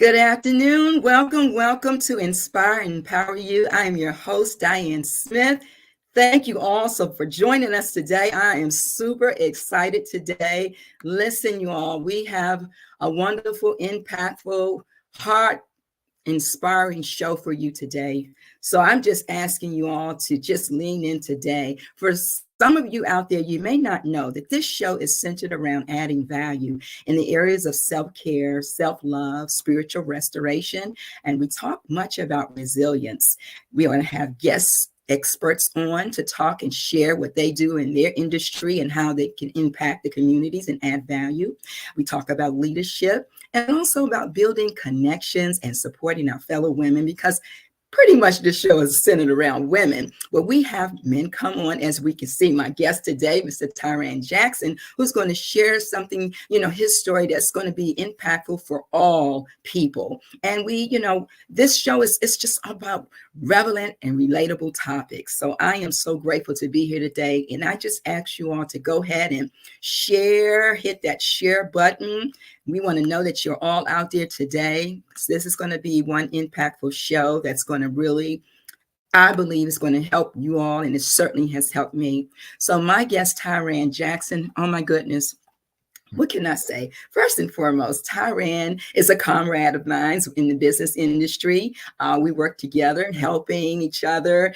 Good afternoon. Welcome to Inspire and Empower You. I am your host, Diane Smith. Thank you also for joining us today. I am super excited today. Listen, you all, we have a wonderful, impactful, heart inspiring show for you today. So I'm just asking you all to just lean in today. For some of you out there, you may not know that this show is centered around adding value in the areas of self-care, self-love, spiritual restoration, and we talk much about resilience. We want to have guests experts on to talk and share what they do in their industry and how they can impact the communities and add value. We talk about leadership and also about building connections and supporting our fellow women, because pretty much this show is centered around women. But we have men come on, as we can see. My guest today, Mr. Tiran Jackson, who's going to share something, his story that's going to be impactful for all people. And this show it's just about relevant and relatable topics. So I am so grateful to be here today. And I just ask you all to go ahead and share, hit that share button. We want to know that you're all out there today. This is going to be one impactful show that's going to really, I believe, is going to help you all, and it certainly has helped me. So my guest, Tiran Jackson, oh my goodness, what can I say? First and foremost, Tiran is a comrade of mine in the business industry. We work together, helping each other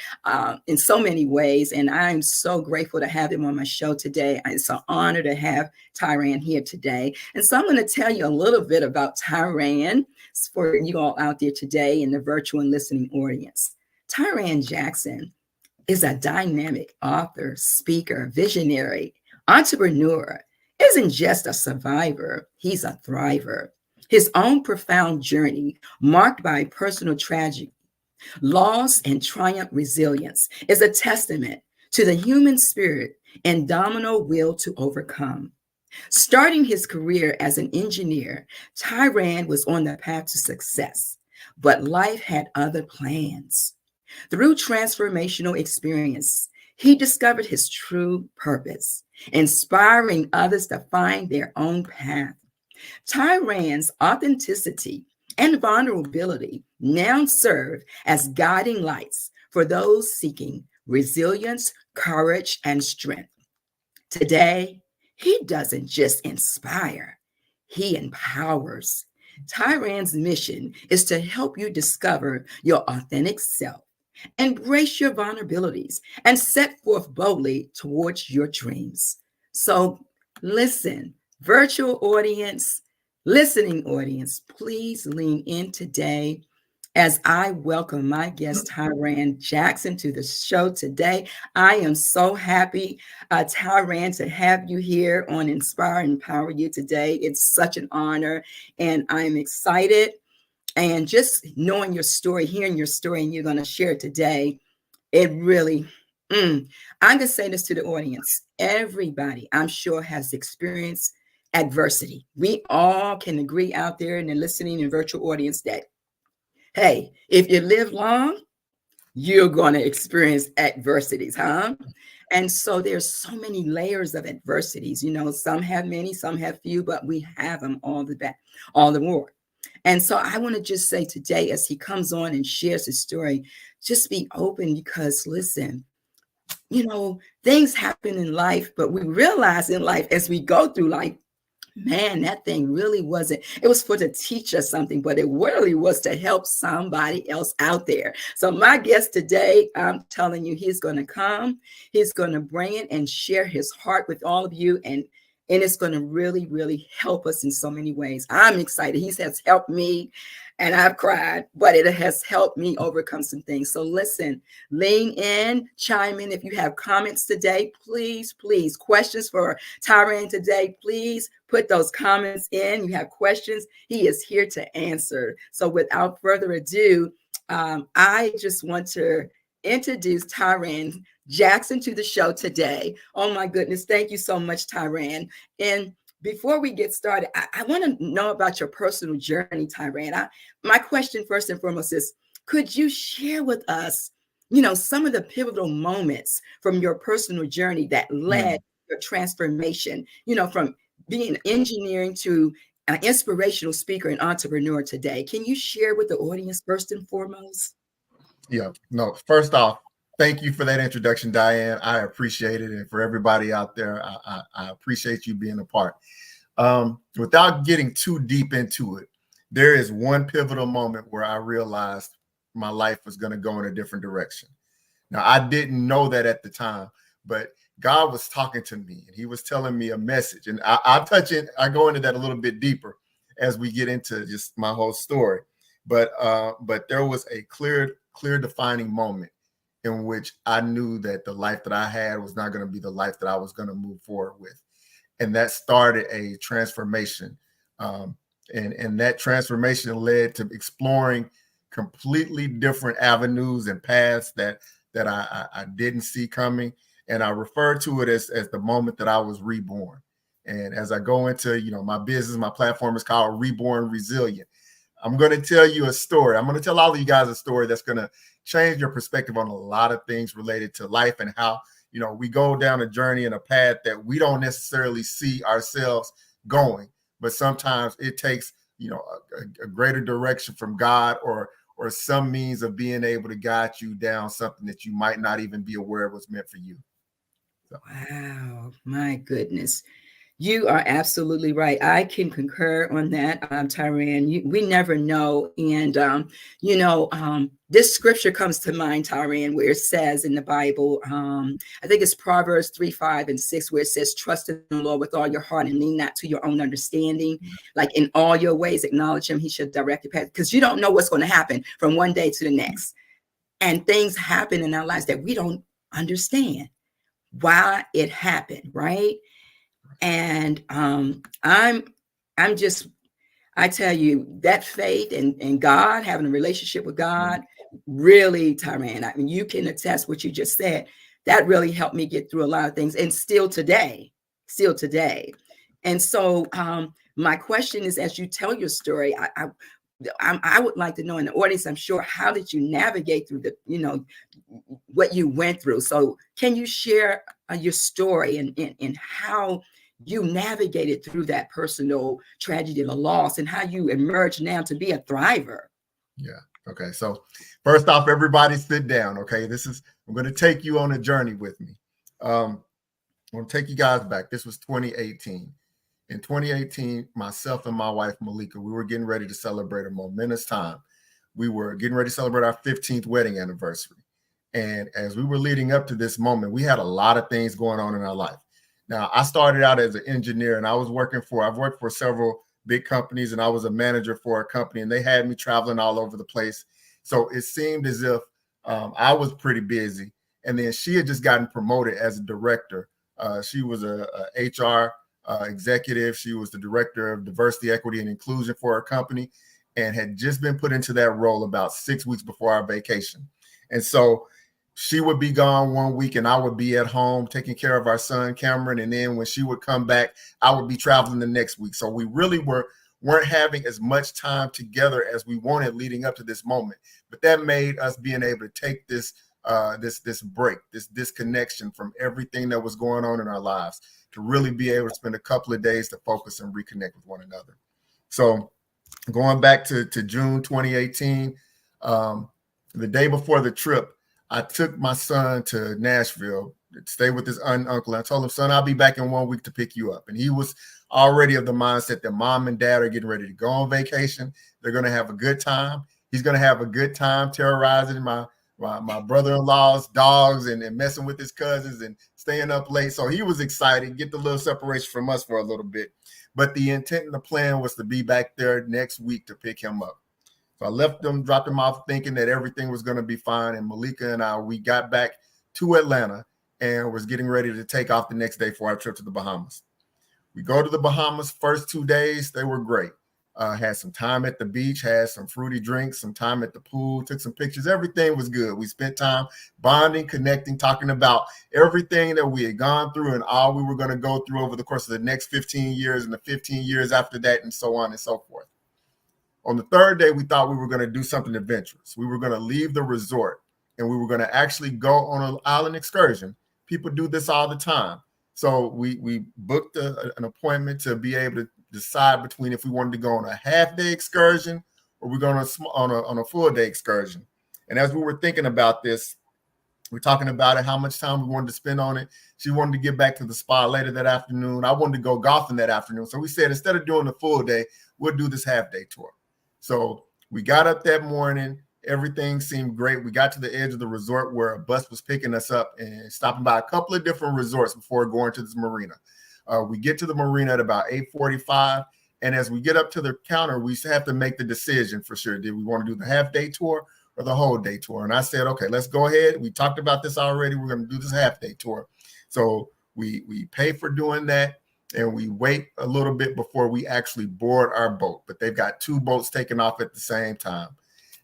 in so many ways. And I'm so grateful to have him on my show today. It's an honor to have Tiran here today. And so I'm going to tell you a little bit about Tiran for you all out there today in the virtual and listening audience. Tiran Jackson is a dynamic author, speaker, visionary, entrepreneur. Isn't just a survivor, he's a thriver. His own profound journey, marked by personal tragedy, loss, and triumph resilience, is a testament to the human spirit and domino will to overcome. Starting his career as an engineer, Tiran was on the path to success, but life had other plans. Through transformational experience, he discovered his true purpose, inspiring others to find their own path. Tiran's authenticity and vulnerability now serve as guiding lights for those seeking resilience, courage, and strength. Today, he doesn't just inspire, he empowers. Tiran's mission is to help you discover your authentic self, embrace your vulnerabilities, and set forth boldly towards your dreams. So listen, virtual audience, listening audience, please lean in today as I welcome my guest, Tiran Jackson, to the show today. I am so happy, Tiran, to have you here on Inspire and Empower You today. It's such an honor, and I'm excited. And just knowing your story, hearing your story, and you're going to share it today, it really, I'm going to say this to the audience. Everybody, I'm sure, has experienced adversity. We all can agree out there in the listening and virtual audience that, hey, if you live long, you're going to experience adversities, huh? And so there's so many layers of adversities. Some have many, some have few, but we have them all the more. And so I want to just say today, as he comes on and shares his story, just be open, because listen, things happen in life, but we realize in life as we go through life, man, that thing really wasn't, it was for to teach us something, but it really was to help somebody else out there. So my guest today, I'm telling you, he's going to come, he's going to bring it and share his heart with all of you. And it's going to really, really help us in so many ways. I'm excited. He has helped me, and I've cried, but it has helped me overcome some things. So listen, lean in, chime in. If you have comments today, please, questions for Tiran today, please put those comments in. You have questions, he is here to answer. So without further ado, I just want to introduce Tiran Jackson to the show today. Oh my goodness. Thank you so much, Tiran. And before we get started, I want to know about your personal journey, Tiran. My question first and foremost is, could you share with us, some of the pivotal moments from your personal journey that led to your transformation, from being engineering to an inspirational speaker and entrepreneur today. Can you share with the audience first and foremost? Yeah, no, first off, thank you for that introduction, Diane. I appreciate it. And for everybody out there, I appreciate you being a part. Without getting too deep into it, there is one pivotal moment where I realized my life was going to go in a different direction. Now, I didn't know that at the time, but God was talking to me and he was telling me a message. And I'll touch it. I go into that a little bit deeper as we get into just my whole story. But there was a clear defining moment in which I knew that the life that I had was not going to be the life that I was going to move forward with. And that started a transformation. And that transformation led to exploring completely different avenues and paths that I didn't see coming. And I refer to it as the moment that I was reborn. And as I go into, my business, my platform is called Reborn Resilient. I'm going to tell you a story. I'm going to tell all of you guys a story that's going to change your perspective on a lot of things related to life and how, we go down a journey and a path that we don't necessarily see ourselves going. But sometimes it takes, a greater direction from God or some means of being able to guide you down something that you might not even be aware was meant for you. So. Wow, my goodness. You are absolutely right. I can concur on that, Tiran. We never know. And, this scripture comes to mind, Tiran, where it says in the Bible, I think it's Proverbs 3, 5, and 6, where it says, trust in the Lord with all your heart and lean not to your own understanding. Like in all your ways, acknowledge him. He should direct your path, because you don't know what's going to happen from one day to the next. And things happen in our lives that we don't understand why it happened, right? And I tell you, that faith and God, having a relationship with God, really, Tiran, I mean, you can attest what you just said. That really helped me get through a lot of things, and still today. And so my question is, as you tell your story, I would like to know in the audience, I'm sure, how did you navigate through what you went through? So can you share your story and how you navigated through that personal tragedy and the loss, and how you emerged now to be a thriver? Yeah. Okay. So first off, everybody sit down. Okay. I'm going to take you on a journey with me. I'm going to take you guys back. This was 2018. In 2018, myself and my wife, Malika, we were getting ready to celebrate a momentous time. We were getting ready to celebrate our 15th wedding anniversary. And as we were leading up to this moment, we had a lot of things going on in our life. Now, I started out as an engineer, and I've worked for several big companies, and I was a manager for a company, and they had me traveling all over the place. So it seemed as if I was pretty busy. And then she had just gotten promoted as a director. She was a HR executive. She was the director of diversity, equity, and inclusion for her company, and had just been put into that role about 6 weeks before our vacation. And so she would be gone 1 week and I would be at home taking care of our son, Cameron. And then when she would come back, I would be traveling the next week. So we really weren't having as much time together as we wanted leading up to this moment. But that made us being able to take this break, this disconnection from everything that was going on in our lives, to really be able to spend a couple of days to focus and reconnect with one another. So going back to June 2018, the day before the trip, I took my son to Nashville to stay with his uncle. I told him, son, I'll be back in 1 week to pick you up. And he was already of the mindset that mom and dad are getting ready to go on vacation. They're going to have a good time. He's going to have a good time terrorizing my brother-in-law's dogs and messing with his cousins and staying up late. So he was excited, get the little separation from us for a little bit. But the intent and the plan was to be back there next week to pick him up. So I left them, dropped him off thinking that everything was going to be fine. And Malika and I, we got back to Atlanta and was getting ready to take off the next day for our trip to the Bahamas. We go to the Bahamas. First 2 days, they were great. Had some time at the beach, had some fruity drinks, some time at the pool, took some pictures. Everything was good. We spent time bonding, connecting, talking about everything that we had gone through and all we were going to go through over the course of the next 15 years and the 15 years after that, and so on and so forth. On the third day, we thought we were going to do something adventurous. We were going to leave the resort and we were going to actually go on an island excursion. People do this all the time. So we booked an appointment to be able to decide between if we wanted to go on a half-day excursion or we're going on a full-day excursion. And as we were thinking about this, we're talking about it, how much time we wanted to spend on it. She wanted to get back to the spa later that afternoon. I wanted to go golfing that afternoon. So we said, instead of doing the full day, we'll do this half-day tour. So we got up that morning. Everything seemed great. We got to the edge of the resort where a bus was picking us up and stopping by a couple of different resorts before going to this marina. We get to the marina at about 8:45. And as we get up to the counter, we have to make the decision for sure. Did we want to do the half-day tour or the whole day tour? And I said, okay, let's go ahead. We talked about this already. We're going to do this half-day tour. So we pay for doing that, and we wait a little bit before we actually board our boat. But they've got 2 boats taking off at the same time.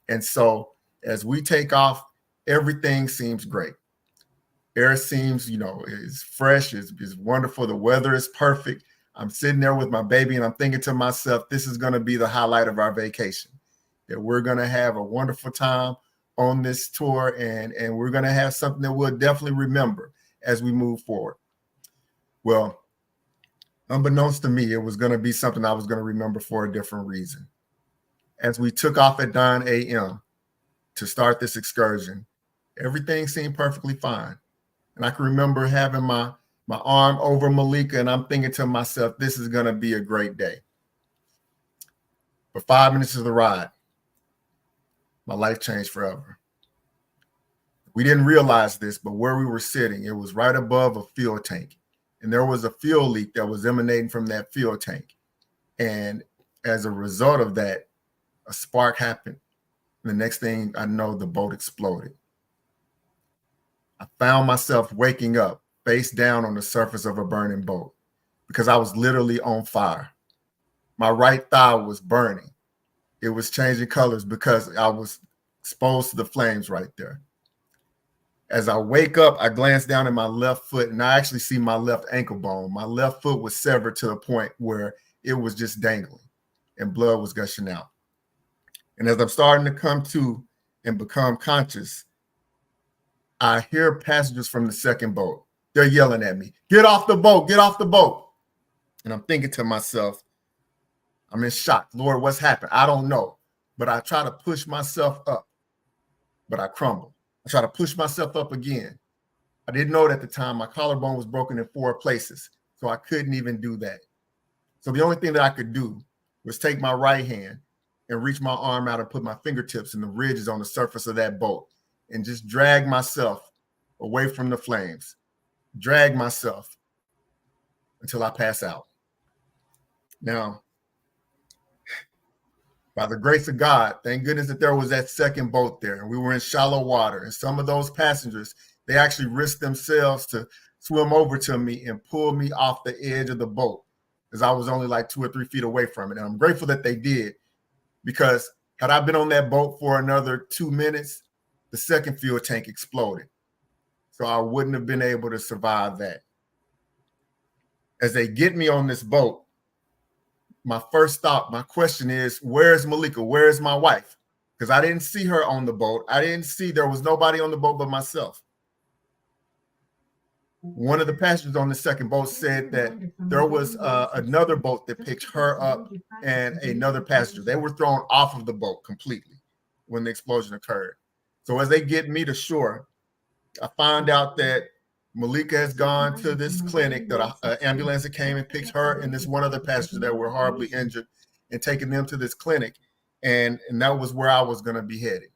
And so as we take off, everything seems great. Air seems, is fresh, is wonderful. The weather is perfect. I'm sitting there with my baby, and I'm thinking to myself, this is going to be the highlight of our vacation, that we're going to have a wonderful time on this tour, and we're going to have something that we'll definitely remember as we move forward. Well, unbeknownst to me, it was going to be something I was going to remember for a different reason. As we took off at 9 a.m. to start this excursion, everything seemed perfectly fine. And I can remember having my arm over Malika, and I'm thinking to myself, this is going to be a great day. For 5 minutes of the ride, my life changed forever. We didn't realize this, but where we were sitting, it was right above a fuel tank. And there was a fuel leak that was emanating from that fuel tank. And as a result of that, a spark happened. And the next thing I know, the boat exploded. I found myself waking up face down on the surface of a burning boat because I was literally on fire. My right thigh was burning. It was changing colors because I was exposed to the flames right there. As I wake up, I glance down at my left foot, and I actually see my left ankle bone. My left foot was severed to the point where it was just dangling and blood was gushing out. And as I'm starting to come to and become conscious, I hear passengers from the second boat. They're yelling at me, get off the boat, get off the boat. And I'm thinking to myself, I'm in shock. Lord, what's happened? I don't know. But I try to push myself up, but I crumble. I try to push myself up again. I didn't know it at the time. My collarbone was broken in 4 places, so I couldn't even do that. So the only thing that I could do was take my right hand and reach my arm out and put my fingertips in the ridges on the surface of that boat and just drag myself away from the flames, drag myself until I pass out. Now, by the grace of God, thank goodness that there was that second boat there, and we were in shallow water. And some of those passengers, they actually risked themselves to swim over to me and pull me off the edge of the boat, as I was only like 2 or 3 feet away from it. And I'm grateful that they did, because had I been on that boat for another 2 minutes, the second fuel tank exploded. So I wouldn't have been able to survive that. As they get me on this boat, my first thought, my question is, where's Malika? Where's my wife? Because I didn't see her on the boat. There was nobody on the boat but myself. One of the passengers on the second boat said that there was another boat that picked her up and another passenger. They were thrown off of the boat completely when the explosion occurred. So as they get me to shore, I find out that Malika has gone to this clinic, that an ambulance that came and picked her and this one other passenger that were horribly injured and taken them to this clinic. And that was where I was going to be headed.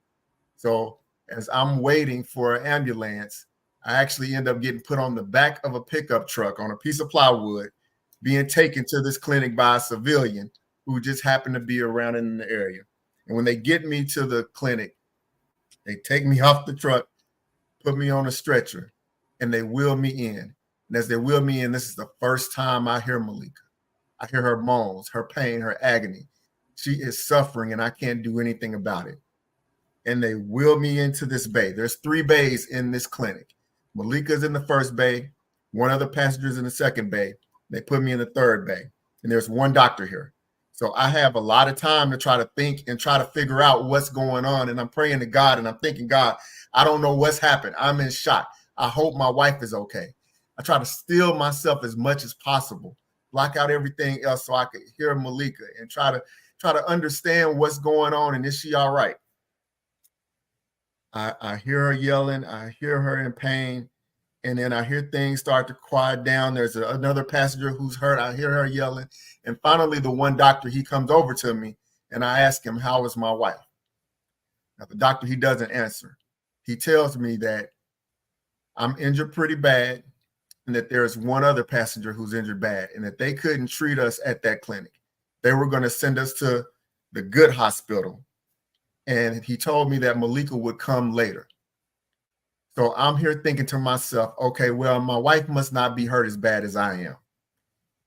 So as I'm waiting for an ambulance, I actually end up getting put on the back of a pickup truck on a piece of plywood, being taken to this clinic by a civilian who just happened to be around in the area. And when they get me to the clinic, they take me off the truck, put me on a stretcher, and they wheel me in. And as they wheel me in, this is the first time I hear Malika. I hear her moans, her pain, her agony. She is suffering, and I can't do anything about it. And they wheel me into this bay. There's 3 bays in this clinic. Malika's in the first bay. One other passenger's in the second bay. They put me in the third bay. And there's one doctor here. So I have a lot of time to try to think and try to figure out what's going on. And I'm praying to God, and I'm thinking, God, I don't know what's happened. I'm in shock. I hope my wife is okay. I try to still myself as much as possible. block out everything else so I could hear Malika and try to understand what's going on and is she all right? I hear her yelling, I hear her in pain, and then I hear things start to quiet down. There's another passenger who's hurt. I hear her yelling. And finally, the one doctor, he comes over to me and I ask him, how is my wife? Now, the doctor, he doesn't answer. He tells me that I'm injured pretty bad and that there's one other passenger who's injured bad and that they couldn't treat us at that clinic. They were going to send us to the good hospital. And he told me that Malika would come later. So I'm here thinking to myself, okay, well, my wife must not be hurt as bad as I am.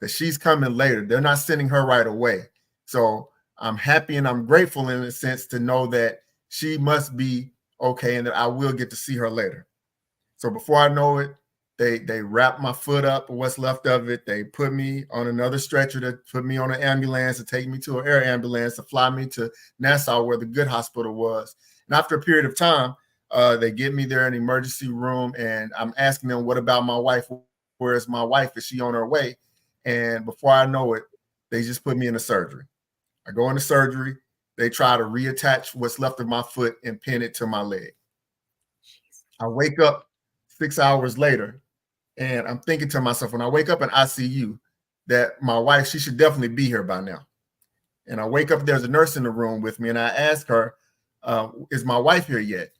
That she's coming later. They're not sending her right away. So I'm happy and I'm grateful in a sense to know that she must be okay and that I will get to see her later. So before I know it, they wrap my foot up, what's left of it. They put me on another stretcher to put me on an ambulance to take me to an air ambulance to fly me to Nassau where the good hospital was. And after a period of time, they get me there in the emergency room and I'm asking them, what about my wife? Where is my wife? Is she on her way? And before I know it, they just put me in a surgery. I go into surgery. They try to reattach what's left of my foot and pin it to my leg. I wake up 6 hours later and I'm thinking to myself, when I wake up in ICU, that my wife, she should definitely be here by now. And I wake up, there's a nurse in the room with me and I ask her, is my wife here yet?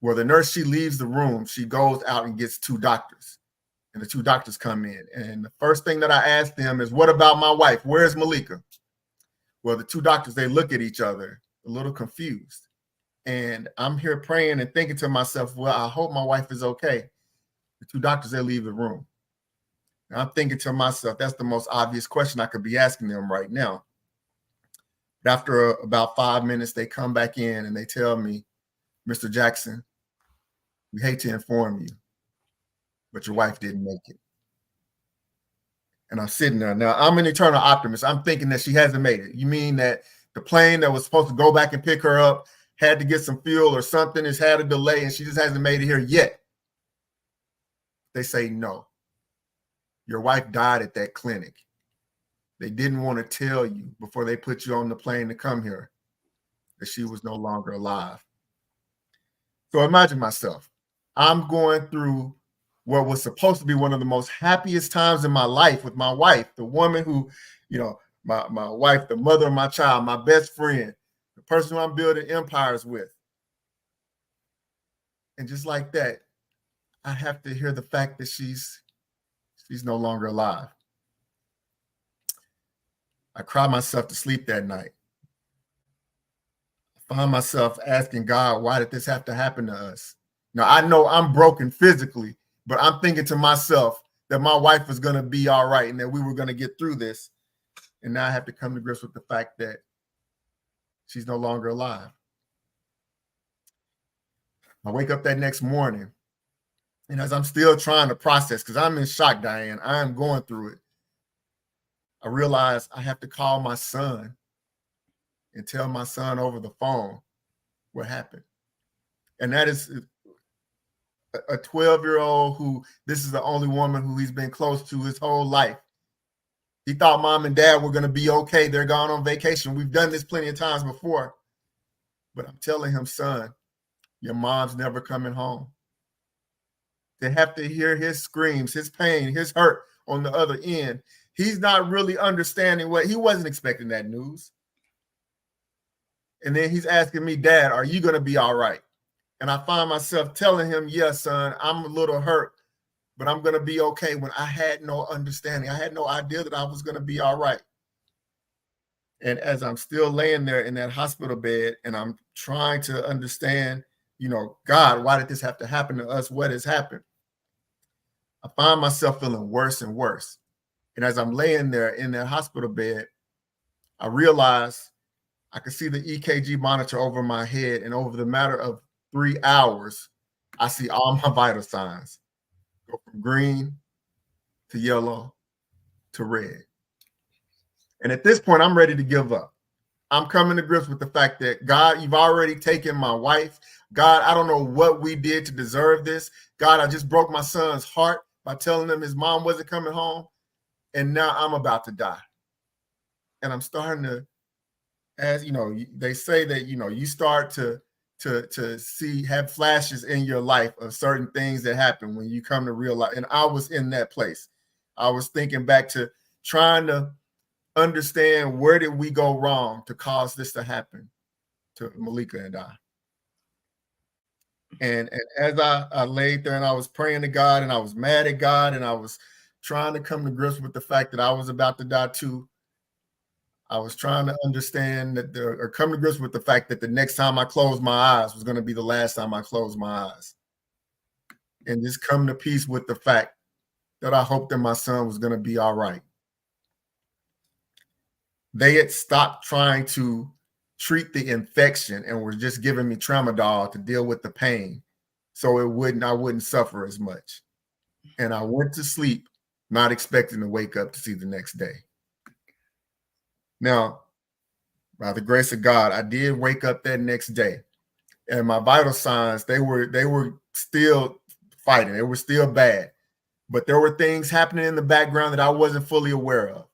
Well, the nurse, she leaves the room. She goes out and gets two doctors. And the two doctors come in. And the first thing that I ask them is, what about my wife? Where's Malika? Well, the two doctors, they look at each other a little confused. And I'm here praying and thinking to myself, well, I hope my wife is okay. The two doctors, they leave the room. And I'm thinking to myself, that's the most obvious question I could be asking them right now. But after about 5 minutes, they come back in and they tell me, Mr. Jackson, we hate to inform you, but your wife didn't make it. And I'm sitting there. Now, I'm an eternal optimist. I'm thinking that she hasn't made it. You mean that the plane that was supposed to go back and pick her up had to get some fuel or something, has had a delay, and she just hasn't made it here yet? They say, no. Your wife died at that clinic. They didn't want to tell you before they put you on the plane to come here that she was no longer alive. So imagine myself. I'm going through what was supposed to be one of the most happiest times in my life with my wife, the woman who, you know, my wife, the mother of my child, my best friend, the person who I'm building empires with. And just like that, I have to hear the fact that she's no longer alive. I cry myself to sleep that night. I find myself asking God, why did this have to happen to us? Now, I know I'm broken physically, but I'm thinking to myself that my wife was going to be all right and that we were going to get through this. And now I have to come to grips with the fact that she's no longer alive. I wake up that next morning, and as I'm still trying to process, because I'm in shock, Diane, I am going through it, I realize I have to call my son and tell my son over the phone what happened. And that is a 12-year-old who, this is the only woman who he's been close to his whole life. He thought mom and dad were going to be okay. They're gone on vacation. We've done this plenty of times before. But I'm telling him, son, your mom's never coming home. To have to hear his screams, his pain, his hurt on the other end. He's not really understanding what, he wasn't expecting that news. And then he's asking me, Dad, are you going to be all right? And I find myself telling him, yes, son, I'm a little hurt, but I'm going to be okay, when I had no understanding. I had no idea that I was going to be all right. And as I'm still laying there in that hospital bed and I'm trying to understand, you know, God, why did this have to happen to us? What has happened? I find myself feeling worse and worse. And as I'm laying there in that hospital bed, I realize I could see the EKG monitor over my head, and over the matter of 3 hours, I see all my vital signs go from green to yellow to red. And at this point, I'm ready to give up. I'm coming to grips with the fact that, God, you've already taken my wife. God, I don't know what we did to deserve this. God, I just broke my son's heart by telling him his mom wasn't coming home. and now I'm about to die. And I'm starting to, as you know, they say that, you know, you start to have flashes in your life of certain things that happen when you come to realize. And I was in that place. I was thinking back to trying to understand, where did we go wrong to cause this to happen to Malika and I. And as I laid there and I was praying to God, and I was mad at God, and I was trying to come to grips with the fact that I was about to die too. I was trying to understand that or come to grips with the fact that the next time I closed my eyes was going to be the last time I closed my eyes. And just come to peace with the fact that I hoped that my son was going to be all right. They had stopped trying to treat the infection and were just giving me tramadol to deal with the pain, so I wouldn't suffer as much. And I went to sleep not expecting to wake up to see the next day. Now, by the grace of God, I did wake up that next day, and my vital signs, they were still fighting. They were still bad, but there were things happening in the background that I wasn't fully aware of.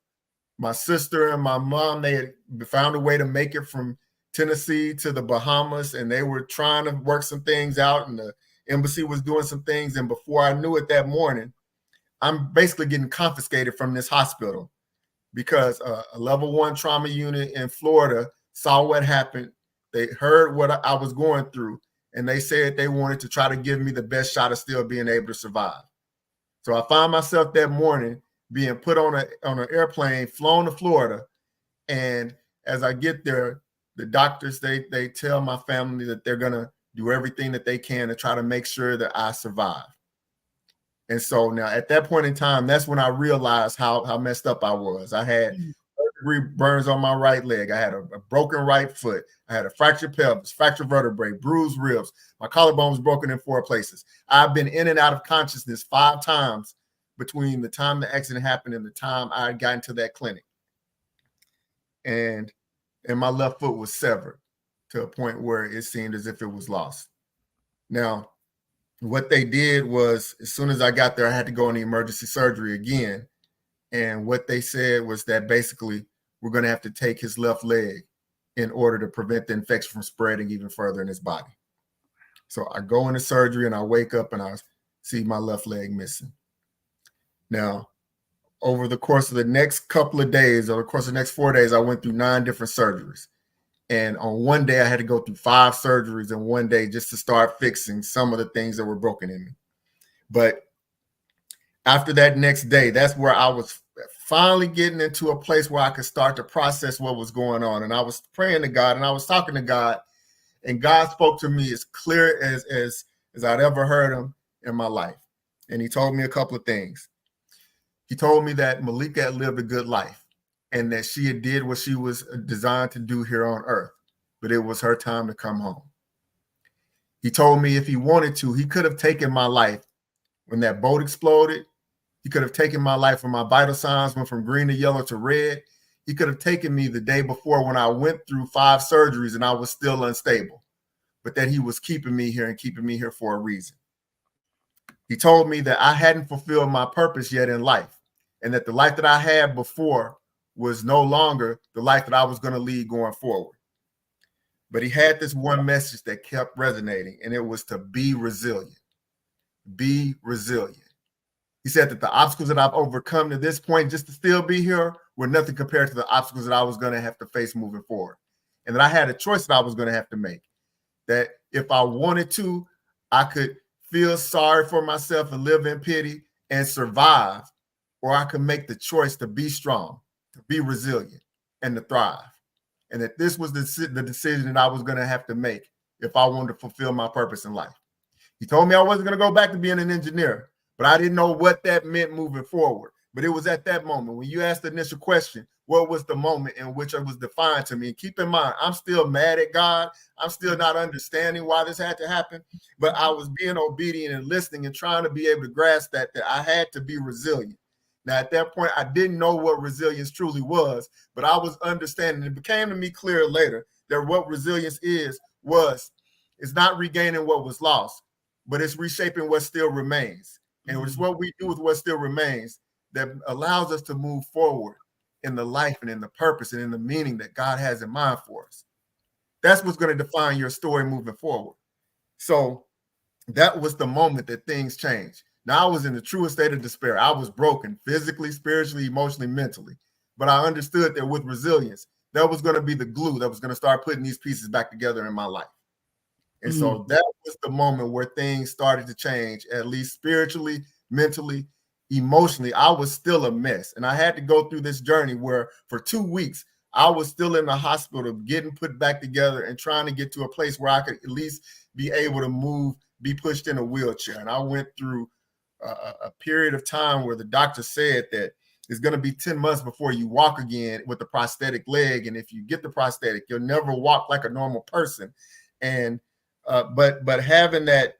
My sister and my mom, they had found a way to make it from Tennessee to the Bahamas, and they were trying to work some things out, and the embassy was doing some things. And before I knew it that morning, I'm basically getting confiscated from this hospital, because a level 1 trauma unit in Florida saw what happened. They heard what I was going through, and they said they wanted to try to give me the best shot of still being able to survive. So I found myself that morning being put on an airplane, flown to Florida. And as I get there, the doctors, they tell my family that they're going to do everything that they can to try to make sure that I survive. And so now at that point in time, that's when I realized how messed up I was. I had 3rd-degree burns on my right leg. I had a broken right foot. I had a fractured pelvis, fractured vertebrae, bruised ribs. My collarbone was broken in 4 places. I've been in and out of consciousness 5 times between the time the accident happened and the time I got into that clinic. And my left foot was severed to a point where it seemed as if it was lost. Now, what they did was, as soon as I got there, I had to go into emergency surgery again. And what they said was that basically we're going to have to take his left leg in order to prevent the infection from spreading even further in his body. So I go into surgery and I wake up and I see my left leg missing. Now, over the course of the next couple of days, or the course of the next 4 days, I went through 9 different surgeries. And on one day, I had to go through 5 surgeries in one day just to start fixing some of the things that were broken in me. But after that next day, that's where I was finally getting into a place where I could start to process what was going on. And I was praying to God, and I was talking to God, and God spoke to me as clear as I'd ever heard him in my life. And he told me a couple of things. He told me that Malika had lived a good life, and that she had did what she was designed to do here on earth, but it was her time to come home. He told me if he wanted to, he could have taken my life when that boat exploded. He could have taken my life when my vital signs went from green to yellow to red. He could have taken me the day before when I went through 5 surgeries and I was still unstable, but that he was keeping me here and keeping me here for a reason. He told me that I hadn't fulfilled my purpose yet in life, and that the life that I had before was no longer the life that I was going to lead going forward. But he had this one message that kept resonating, and it was to be resilient. Be resilient. He said that the obstacles that I've overcome to this point just to still be here were nothing compared to the obstacles that I was going to have to face moving forward. And that I had a choice that I was going to have to make. That if I wanted to, I could feel sorry for myself and live in pity and survive, or I could make the choice to be strong, to be resilient, and to thrive. And that this was the decision that I was going to have to make if I wanted to fulfill my purpose in life. He told me I wasn't going to go back to being an engineer, but I didn't know what that meant moving forward. But it was at that moment, when you asked the initial question, what was the moment in which it was defined to me? And keep in mind, I'm still mad at God. I'm still not understanding why this had to happen, but I was being obedient and listening and trying to be able to grasp that I had to be resilient. Now, at that point, I didn't know what resilience truly was, but I was understanding. It became to me clear later that what resilience is not regaining what was lost, but it's reshaping what still remains. And it's what we do with what still remains that allows us to move forward in the life and in the purpose and in the meaning that God has in mind for us. That's what's going to define your story moving forward. So that was the moment that things changed. Now I was in the truest state of despair. I was broken physically, spiritually, emotionally, mentally. But I understood that with resilience, that was going to be the glue that was going to start putting these pieces back together in my life. And so that was the moment where things started to change, at least spiritually, mentally, emotionally. I was still a mess. And I had to go through this journey where for 2 weeks, I was still in the hospital getting put back together and trying to get to a place where I could at least be able to move, be pushed in a wheelchair. And I went through a period of time where the doctor said that it's going to be 10 months before you walk again with a prosthetic leg. And if you get the prosthetic, you'll never walk like a normal person. And but having that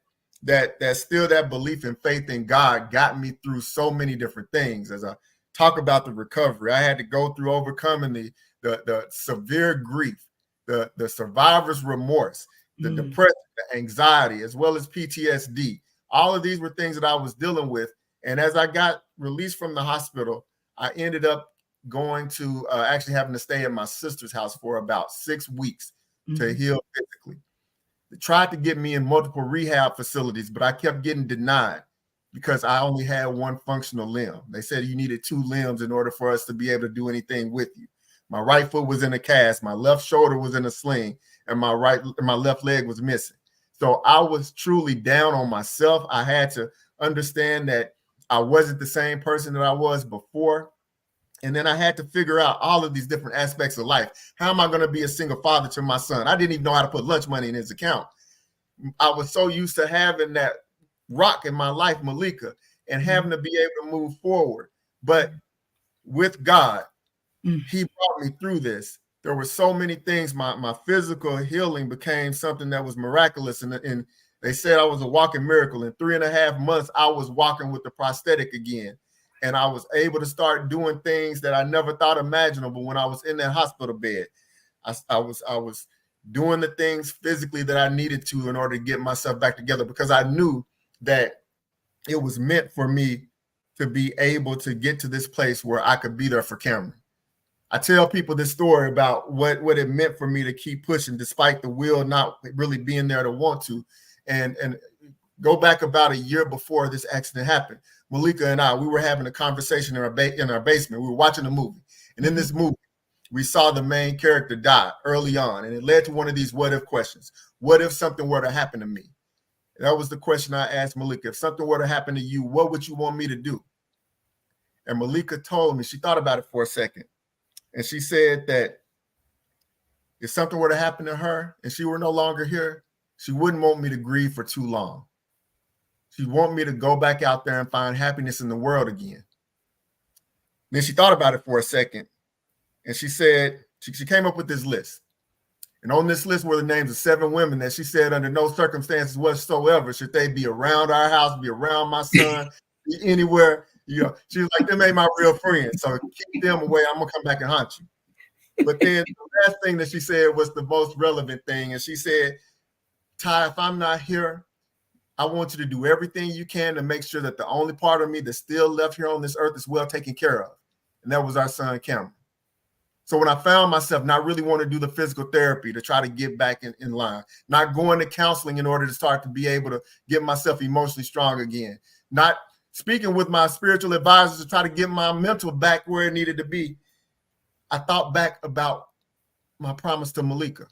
still that belief and faith in God got me through so many different things. As I talk about the recovery, I had to go through overcoming the severe grief, the survivor's remorse, the depression, the anxiety, as well as PTSD. All of these were things that I was dealing with. And as I got released from the hospital, I ended up going to actually having to stay at my sister's house for about 6 weeks to heal physically. They tried to get me in multiple rehab facilities, but I kept getting denied because I only had one functional limb. They said you needed 2 limbs in order for us to be able to do anything with you. My right foot was in a cast, my left shoulder was in a sling, and my left leg was missing. So I was truly down on myself. I had to understand that I wasn't the same person that I was before. And then I had to figure out all of these different aspects of life. How am I going to be a single father to my son? I didn't even know how to put lunch money in his account. I was so used to having that rock in my life, Malika, and having to be able to move forward. But with God, he brought me through this. There were so many things. My physical healing became something that was miraculous. And they said I was a walking miracle. In 3.5 months, I was walking with the prosthetic again. And I was able to start doing things that I never thought imaginable when I was in that hospital bed. I was doing the things physically that I needed to in order to get myself back together, because I knew that it was meant for me to be able to get to this place where I could be there for Cameron. I tell people this story about what it meant for me to keep pushing despite the will not really being there to want to. And go back about a year before this accident happened. Malika and I, we were having a conversation in our basement. We were watching a movie. And in this movie, we saw the main character die early on. And it led to one of these what if questions. What if something were to happen to me? That was the question I asked Malika. If something were to happen to you, what would you want me to do? And Malika told me, she thought about it for a second. And she said that if something were to happen to her and she were no longer here, she wouldn't want me to grieve for too long. She'd want me to go back out there and find happiness in the world again. Then she thought about it for a second. And she said, she came up with this list. And on this list were the names of 7 women that she said under no circumstances whatsoever should they be around our house, be around my son, be anywhere. You know, she was like, them ain't my real friends. So keep them away. I'm going to come back and haunt you. But then the last thing that she said was the most relevant thing. And she said, Ty, if I'm not here, I want you to do everything you can to make sure that the only part of me that's still left here on this earth is well taken care of. And that was our son, Cameron. So when I found myself not really wanting to do the physical therapy to try to get back in line, not going to counseling in order to start to be able to get myself emotionally strong again, not speaking with my spiritual advisors to try to get my mental back where it needed to be, I thought back about my promise to Malika.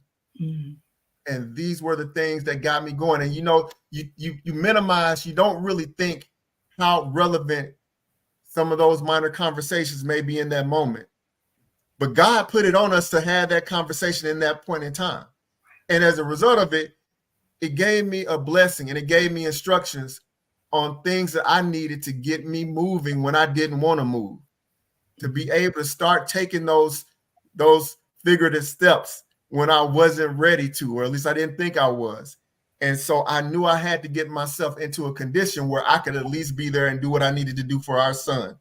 And these were the things that got me going. And, you know, you minimize, you don't really think how relevant some of those minor conversations may be in that moment. But God put it on us to have that conversation in that point in time. And as a result of it, it gave me a blessing and it gave me instructions on things that I needed to get me moving when I didn't want to move, to be able to start taking those figurative steps when I wasn't ready to, or at least I didn't think I was. And so I knew I had to get myself into a condition where I could at least be there and do what I needed to do for our son.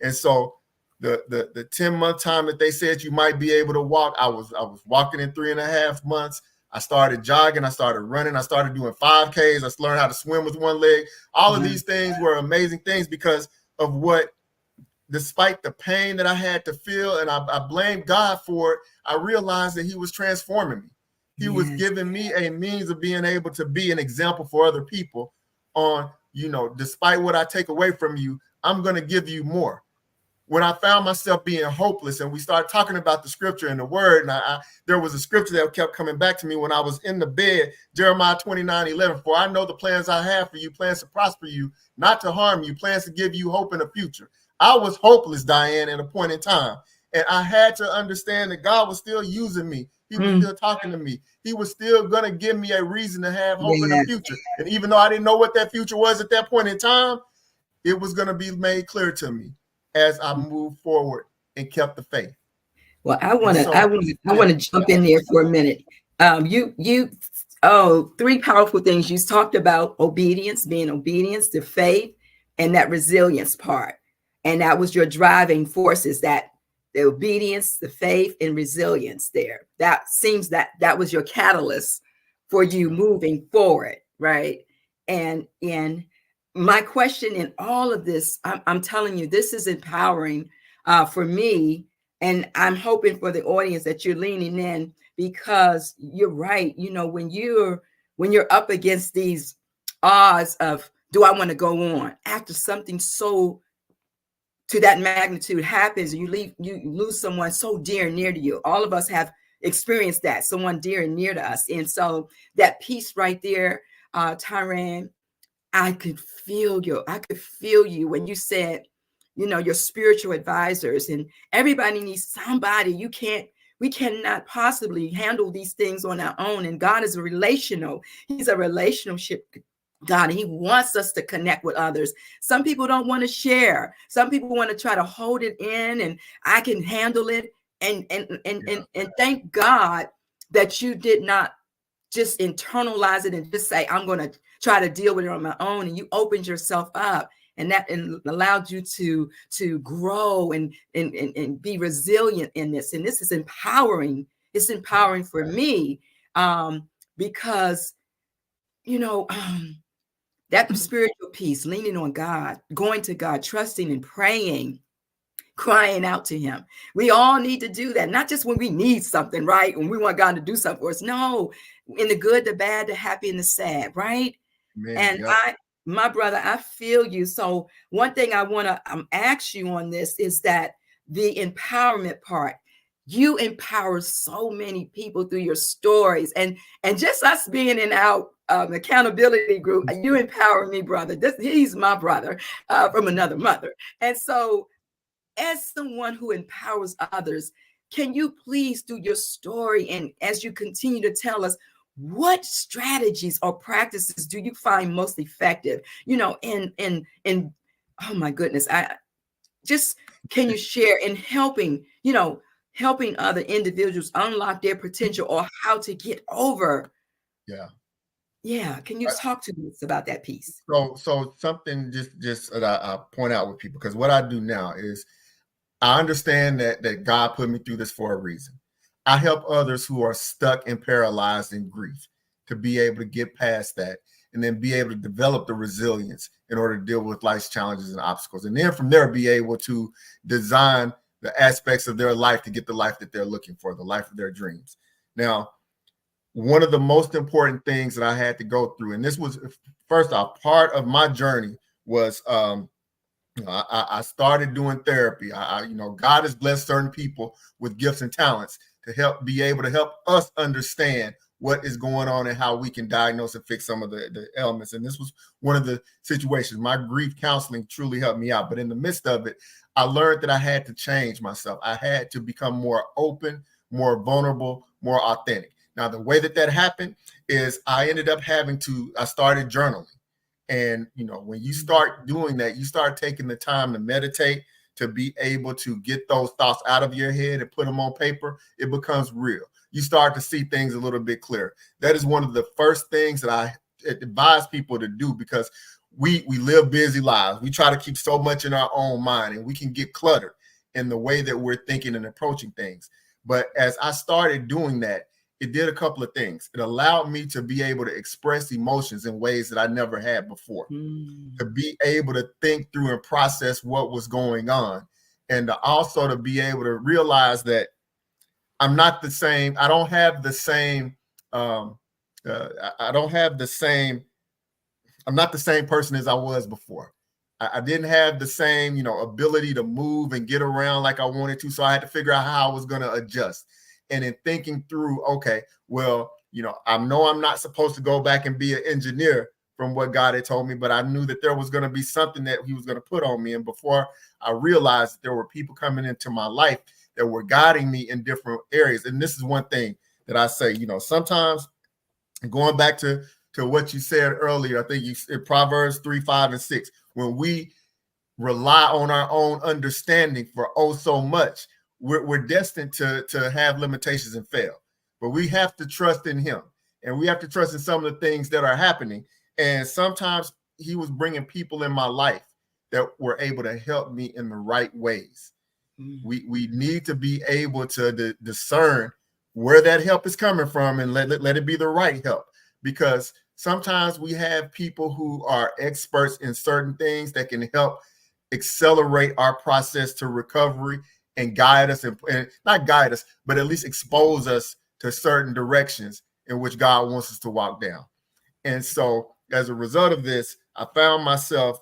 And so the 10-month time that they said you might be able to walk, I was walking in 3.5 months. I started jogging, I started running, I started doing 5Ks, I learned how to swim with one leg. All of these things were amazing things because of what despite the pain that I had to feel, and I blamed God for it, I realized that he was transforming me. He was giving me a means of being able to be an example for other people on, despite what I take away from you, I'm going to give you more. When I found myself being hopeless and we started talking about the scripture and the word, and there was a scripture that kept coming back to me when I was in the bed, Jeremiah 29:11, for I know the plans I have for you, plans to prosper you, not to harm you, plans to give you hope in the future. I was hopeless, Diane, at a point in time. And I had to understand that God was still using me. He was still talking to me. He was still going to give me a reason to have hope in the future. And even though I didn't know what that future was at that point in time, it was going to be made clear to me as I moved forward and kept the faith. Well, I want to jump in there for a minute. Three powerful things. You talked about obedience, being obedience to faith, and that resilience part. And that was your driving forces, that the obedience, the faith, and resilience there. That seems that was your catalyst for you moving forward, right? And my question in all of this, I'm telling you, this is empowering for me. And I'm hoping for the audience that you're leaning in, because you're right. When you're up against these odds of, do I want to go on after something so to that magnitude happens, you lose someone so dear and near to you. All of us have experienced that, someone dear and near to us. And so that piece right there, Tiran, I could feel you when you said, your spiritual advisors, and everybody needs somebody. We cannot possibly handle these things on our own. And God is He's a relationship God, and he wants us to connect with others. Some people don't want to share. Some people want to try to hold it in, and I can handle it. And thank God that you did not just internalize it and just say, I'm going to try to deal with it on my own. And you opened yourself up, and that allowed you to grow and be resilient in this. And this is empowering. It's empowering for me because, that spiritual piece, leaning on God, going to God, trusting and praying, crying out to him. We all need to do that, not just when we need something, right? When we want God to do something for us. No, in the good, the bad, the happy, and the sad, right? And my brother, I feel you. So one thing I want to ask you on this is that the empowerment part, you empower so many people through your stories, and just us being in our accountability group, you empower me, brother. He's my brother from another mother. And so as someone who empowers others, can you please do your story, and as you continue to tell us, what strategies or practices do you find most effective? In oh my goodness, can you share in helping other individuals unlock their potential, or how to get over? Yeah. Can you talk to us about that piece? So something just that I point out with people, because what I do now is I understand that God put me through this for a reason. I help others who are stuck and paralyzed in grief to be able to get past that, and then be able to develop the resilience in order to deal with life's challenges and obstacles. And then from there, be able to design the aspects of their life to get the life that they're looking for, the life of their dreams. Now, one of the most important things that I had to go through, and this was, first off, part of my journey was I started doing therapy. God has blessed certain people with gifts and talents to be able to help us understand what is going on and how we can diagnose and fix some of the elements. And this was one of the situations. My grief counseling truly helped me out. But in the midst of it, I learned that I had to change myself. I had to become more open, more vulnerable, more authentic. Now, the way that happened is I started journaling. And, when you start doing that, you start taking the time to meditate, to be able to get those thoughts out of your head and put them on paper. It becomes real. You start to see things a little bit clearer. That is one of the first things that I advise people to do, because we live busy lives. We try to keep so much in our own mind, and we can get cluttered in the way that we're thinking and approaching things. But as I started doing that, it did a couple of things. It allowed me to be able to express emotions in ways that I never had before, to be able to think through and process what was going on. and also to be able to realize that I'm not the same. I don't have the same. I don't have the same. I'm not the same person as I was before. I didn't have the same, ability to move and get around like I wanted to. So I had to figure out how I was going to adjust. And in thinking through, okay, well, I know I'm not supposed to go back and be an engineer from what God had told me, but I knew that there was going to be something that he was going to put on me. And before I realized that there were people coming into my life that were guiding me in different areas. And this is one thing that I say, sometimes going back to what you said earlier, I think in Proverbs 3, 5, and 6, when we rely on our own understanding for so much, we're destined to have limitations and fail. But we have to trust in him, and we have to trust in some of the things that are happening. And sometimes he was bringing people in my life that were able to help me in the right ways. We need to be able to discern where that help is coming from and let it be the right help, because sometimes we have people who are experts in certain things that can help accelerate our process to recovery and guide us, and not guide us, but at least expose us to certain directions in which God wants us to walk down. And so as a result of this, I found myself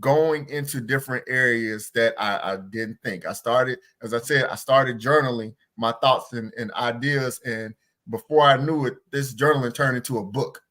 going into different areas that I didn't think. I started journaling my thoughts and ideas. And before I knew it, this journaling turned into a book.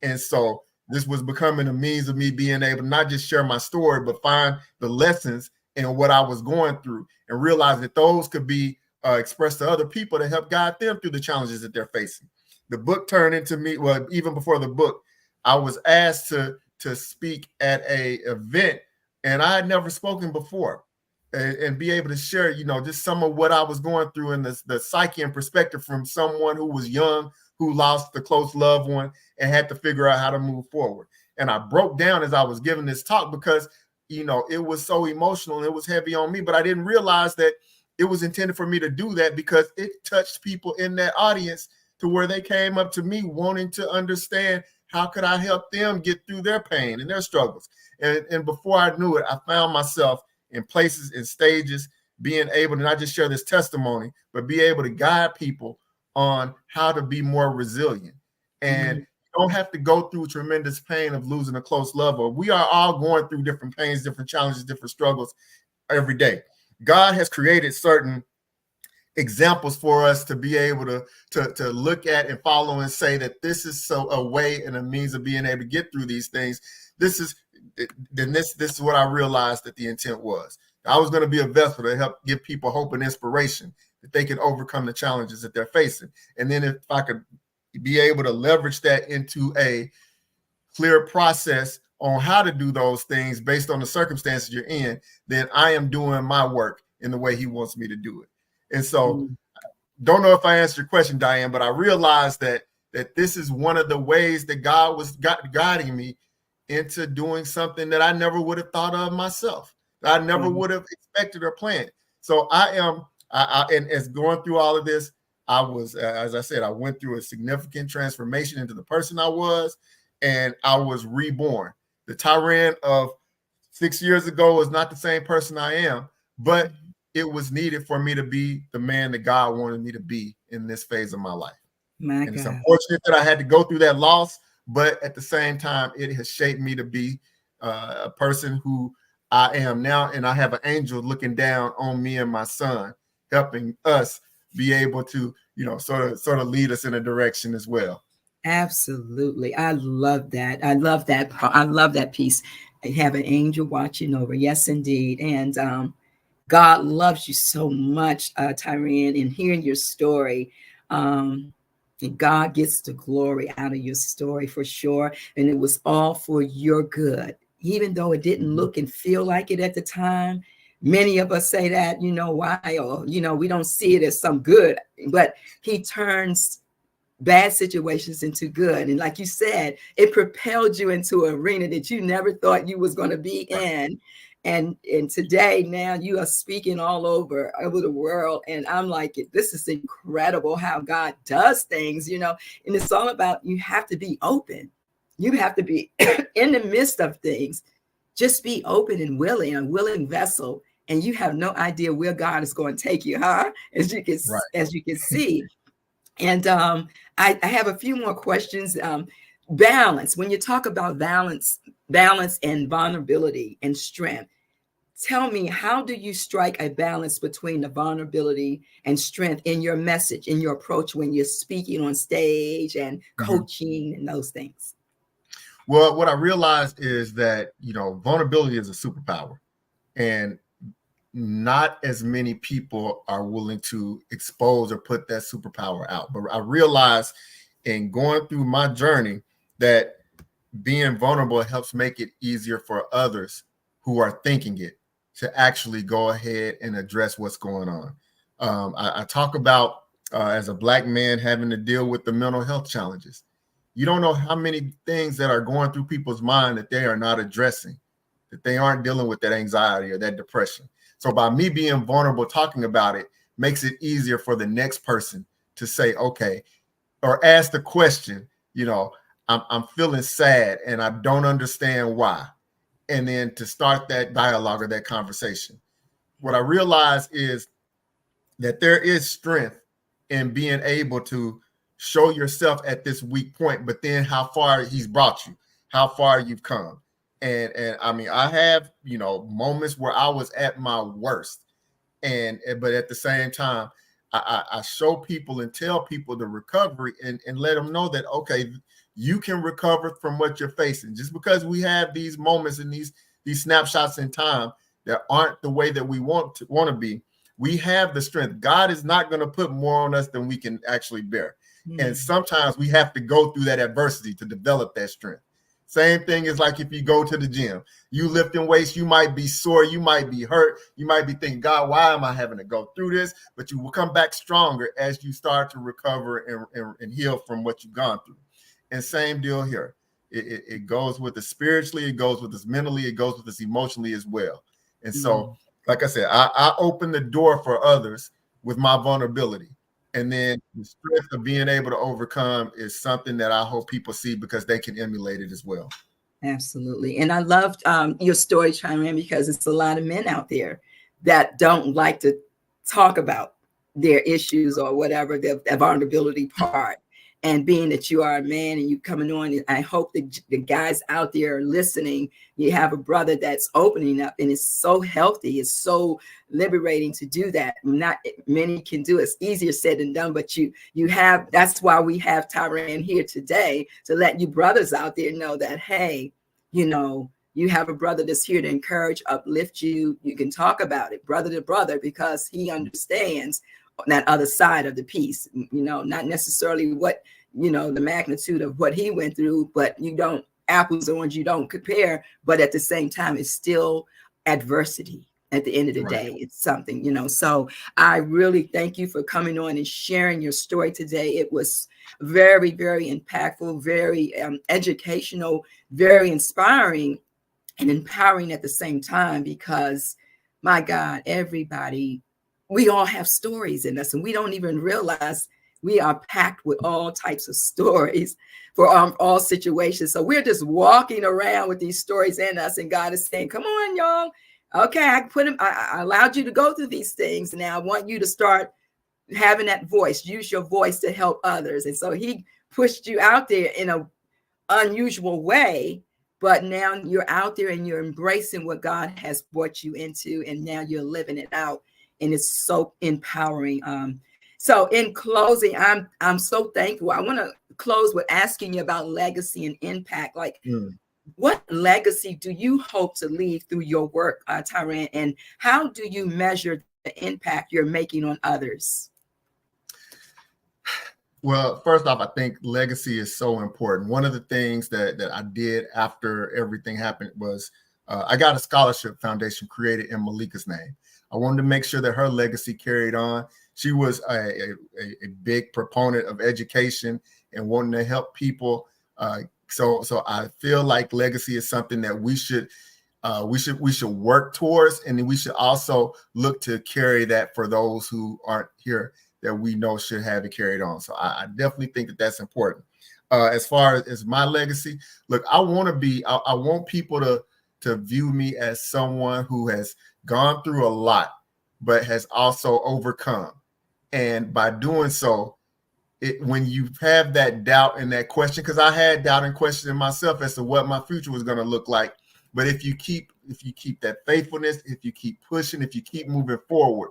And so this was becoming a means of me being able to not just share my story, but find the lessons in what I was going through and realize that those could be expressed to other people to help guide them through the challenges that they're facing. The book turned into me. Well, even before the book, I was asked to speak at a event, and I had never spoken before, and be able to share, just some of what I was going through in the psyche and perspective from someone who was young, who lost a close loved one and had to figure out how to move forward. And I broke down as I was giving this talk because, it was so emotional and it was heavy on me, but I didn't realize that it was intended for me to do that because it touched people in that audience to where they came up to me wanting to understand how could I help them get through their pain and their struggles. And before I knew it, I found myself in places and stages being able to not just share this testimony, but be able to guide people on how to be more resilient. And you don't have to go through tremendous pain of losing a close loved one. We are all going through different pains, different challenges, different struggles every day. God has created certain examples for us to be able to look at and follow and say that this is a way and a means of being able to get through these things. This is what I realized that the intent was. I was going to be a vessel to help give people hope and inspiration that they can overcome the challenges that they're facing. And then if I could be able to leverage that into a clear process on how to do those things based on the circumstances you're in, then I am doing my work in the way he wants me to do it. And so don't know if I answered your question, Diane, but I realized that this is one of the ways that God was guiding me into doing something that I never would have thought of myself, that I never would have expected or planned. So and as going through all of this, I was, as I said, I went through a significant transformation into the person I was, and I was reborn. The Tiran of 6 years ago is not the same person I am, but it was needed for me to be the man that God wanted me to be in this phase of my life. And it's unfortunate that I had to go through that loss, but at the same time, it has shaped me to be a person who I am now. And I have an angel looking down on me and my son, helping us be able to, sort of lead us in a direction as well. Absolutely. I love that. I love that piece. I have an angel watching over. Yes, indeed. And God loves you so much, Tiran, and hearing your story. And God gets the glory out of your story for sure. And it was all for your good, even though it didn't look and feel like it at the time. Many of us say that, why, or, we don't see it as some good, but he turns bad situations into good. And like you said, it propelled you into an arena that you never thought you was going to be in. And today, now you are speaking all over the world. And I'm like, this is incredible how God does things, and it's all about, you have to be open. You have to be in the midst of things. Just be open and willing, a willing vessel, and you have no idea where God is going to take you, huh? Right. As you can see. And I have a few more questions. Balance. When you talk about balance and vulnerability and strength, tell me, how do you strike a balance between the vulnerability and strength in your message, in your approach when you're speaking on stage and coaching and those things? Well, what I realized is that, you know, vulnerability is a superpower, and not as many people are willing to expose or put that superpower out. But I realized in going through my journey that being vulnerable helps make it easier for others who are thinking it to actually go ahead and address what's going on. I talk about as a Black man having to deal with the mental health challenges. You don't know how many things that are going through people's mind that they are not addressing, that they aren't dealing with that anxiety or that depression. So by me being vulnerable, talking about it makes it easier for the next person to say, okay, or ask the question, you know, I'm feeling sad and I don't understand why. And then to start that dialogue or that conversation. What I realize is that there is strength in being able to show yourself at this weak point, but then how far he's brought you, how far you've come. And I mean, I have, you know, moments where I was at my worst. But at the same time, I show people and tell people the recovery and let them know that, okay, you can recover from what you're facing. Just because we have these moments and these snapshots in time that aren't the way that we want to be, we have the strength. God is not going to put more on us than we can actually bear. And sometimes we have to go through that adversity to develop that strength. Same thing is like if you go to the gym, you lifting weights, you might be sore, you might be hurt, you might be thinking, God, why am I having to go through this? But you will come back stronger as you start to recover and heal from what you've gone through. And same deal here. It goes with us spiritually, it goes with us mentally, it goes with us emotionally as well. And so, like I said, I open the door for others with my vulnerability. And then the strength of being able to overcome is something that I hope people see because they can emulate it as well. Absolutely. And I loved your story, Tiran, because it's a lot of men out there that don't like to talk about their issues or whatever, their vulnerability part. And being that you are a man and you coming on, I hope that the guys out there are listening. You have a brother that's opening up, and it's so healthy. It's so liberating to do that. Not many can do it. It's easier said than done, but you have, that's why we have Tiran here today, to let you brothers out there know that, hey, you know, you have a brother that's here to encourage, uplift you. You can talk about it brother to brother because he understands that other side of the piece, you know, not necessarily what, you know, the magnitude of what he went through, but you don't, apples and oranges, you don't compare, but at the same time, it's still adversity. At the end of the day, it's something, you know. So I really thank you for coming on and sharing your story today. It was very, very impactful, very educational, very inspiring and empowering at the same time, because my God, everybody, we all have stories in us and we don't even realize we are packed with all types of stories for all situations. So we're just walking around with these stories in us, and God is saying, come on, y'all. Okay, I allowed you to go through these things. Now I want you to start having that voice, use your voice to help others. And so he pushed you out there in an unusual way, but now you're out there and you're embracing what God has brought you into, and now you're living it out. And it's so empowering. So in closing, I'm so thankful. I want to close with asking you about legacy and impact. Like, what legacy do you hope to leave through your work, Tiran, and how do you measure the impact you're making on others? Well, first off, I think legacy is so important. One of the things that I did after everything happened was I got a scholarship foundation created in Malika's name. I wanted to make sure that her legacy carried on. She was a big proponent of education and wanting to help people. So I feel like legacy is something that we should work towards, and then we should also look to carry that for those who aren't here that we know should have it carried on. So I definitely think that that's important. As far as my legacy, look, I want people to view me as someone who has gone through a lot, but has also overcome. And by doing so, when you have that doubt and that question, because I had doubt and questioning myself as to what my future was going to look like. But if you keep that faithfulness, if you keep pushing, if you keep moving forward,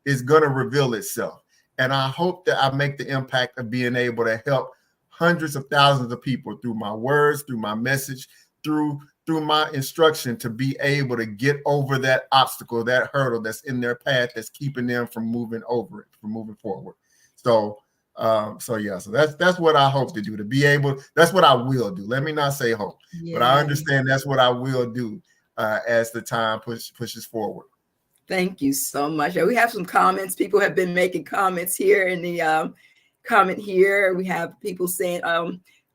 it's going to reveal itself. And I hope that I make the impact of being able to help hundreds of thousands of people through my words, through my message, through my instruction, to be able to get over that obstacle, that hurdle that's in their path, that's keeping them from moving over it, from moving forward. So that's what I hope to do, to be able, that's what I will do. Let me not say hope, but I understand that's what I will do as the time pushes forward. Thank you so much. We have some comments. People have been making comments here in the comment here. We have people saying,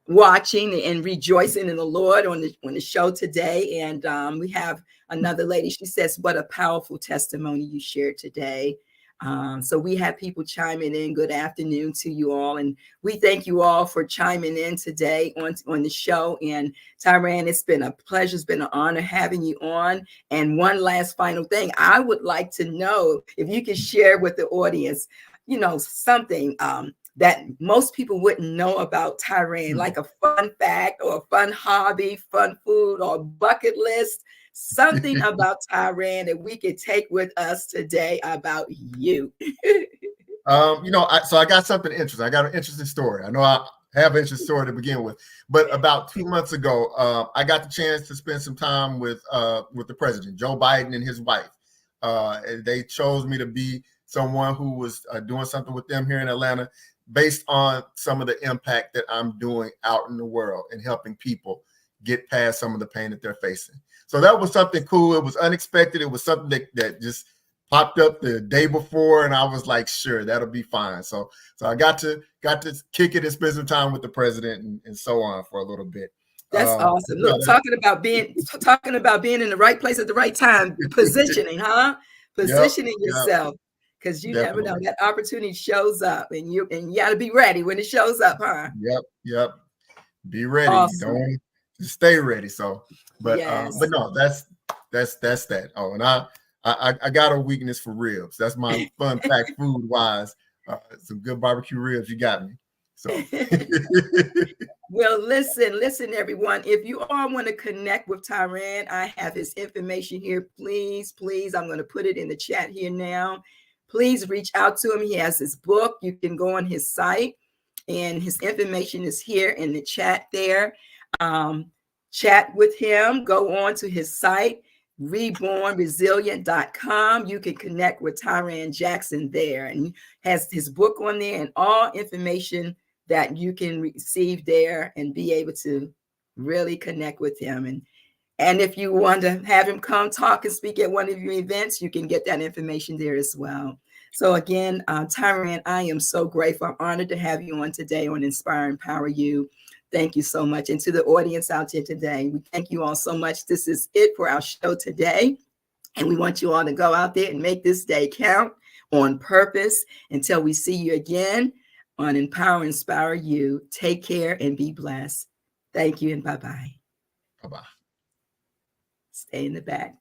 watching and rejoicing in the Lord on the show today. And we have another lady. She says, what a powerful testimony you shared today. So we have people chiming in. Good afternoon to you all. And we thank you all for chiming in today on the show. And Tiran, it's been a pleasure. It's been an honor having you on. And one last final thing, I would like to know if you could share with the audience, something that most people wouldn't know about Tiran, like a fun fact or a fun hobby, fun food or bucket list. Something about Tiran that we could take with us today about you. So I got something interesting. I got an interesting story. I know I have an interesting story to begin with, but about 2 months ago, I got the chance to spend some time with the president, Joe Biden, and his wife. They chose me to be someone who was doing something with them here in Atlanta, based on some of the impact that I'm doing out in the world and helping people get past some of the pain that they're facing. So that was something cool. It was unexpected. It was something that just popped up the day before, and I was like, sure, that'll be fine. So I got to kick it and spend some time with the president and so on for a little bit. That's awesome. Look, talking about being in the right place at the right time, positioning, huh? Positioning yourself, because you never know, that opportunity shows up, and you got to be ready when it shows up, huh? Yep. Be ready. Awesome. You don't want to stay ready. So, but yes. But no, that's that. Oh, and I got a weakness for ribs. That's my fun fact, food wise. Some good barbecue ribs. You got me. So. Well, listen, everyone. If you all want to connect with Tiran, I have his information here. Please, I'm going to put it in the chat here now. Please reach out to him. He has his book. You can go on his site, and his information is here in the chat there. Chat with him. Go on to his site, rebornresilient.com. You can connect with Tiran Jackson there, and he has his book on there and all information that you can receive there and be able to really connect with him. And if you want to have him come talk and speak at one of your events, you can get that information there as well. So again, Tiran, I am so grateful. I'm honored to have you on today on Inspire, Empower You. Thank you so much. And to the audience out there today, we thank you all so much. This is it for our show today. And we want you all to go out there and make this day count on purpose until we see you again on Empower, Inspire You. Take care and be blessed. Thank you and bye-bye. Bye-bye. Stay in the back.